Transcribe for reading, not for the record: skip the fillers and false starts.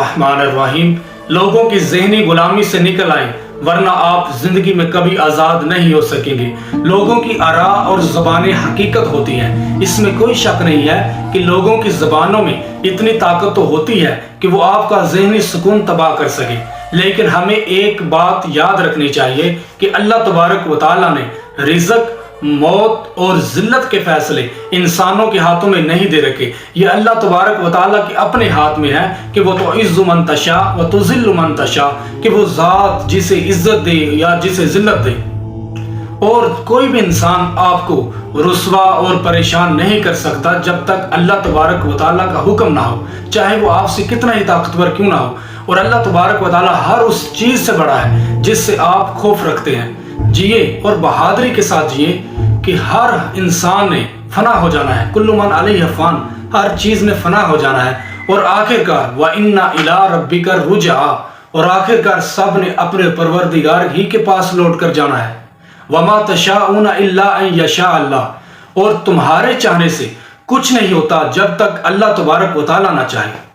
الرحمن الرحیم۔ لوگوں کی ذہنی غلامی سے نکل آئیں ورنہ آپ زندگی میں کبھی آزاد نہیں ہو سکیں گے۔ لوگوں کی آراء اور زبانیں حقیقت ہوتی ہیں، اس میں کوئی شک نہیں ہے کہ لوگوں کی زبانوں میں اتنی طاقت تو ہوتی ہے کہ وہ آپ کا ذہنی سکون تباہ کر سکے۔ لیکن ہمیں ایک بات یاد رکھنی چاہیے کہ اللہ تبارک و تعالیٰ نے رزق، موت اور ذلت کے فیصلے انسانوں کے ہاتھوں میں نہیں دے رکھے۔ یہ اللہ تبارک و تعالیٰ کے اپنے ہاتھ میں ہے کہ وہ تعز من تشاء و تذل من تشاء، کہ وہ ذات جسے عزت دے یا جسے ذلت دے، اور کوئی بھی انسان آپ کو رسوا اور پریشان نہیں کر سکتا جب تک اللہ تبارک و تعالیٰ کا حکم نہ ہو، چاہے وہ آپ سے کتنا ہی طاقتور کیوں نہ ہو۔ اور اللہ تبارک و تعالیٰ ہر اس چیز سے بڑا ہے جس سے آپ خوف رکھتے ہیں۔ جیے اور بہادری کے ساتھ جیے کہ ہر انسان نے فنا ہو جانا ہے، کل من علیہ فان، ہر چیز نے فنا ہو جانا ہے، اور آخرکار وَإِنَّ إِلَىٰ رَبِّكَ الرُّجْعَىٰ، اور آخرکار سب نے اپنے پروردگار ہی کے پاس لوٹ کر جانا ہے۔ وَمَا تَشَاءُونَ إِلَّا أَن يَشَاءَ اللَّهُ، اور تمہارے چاہنے سے کچھ نہیں ہوتا جب تک اللہ تبارک و تعالیٰ نہ چاہے۔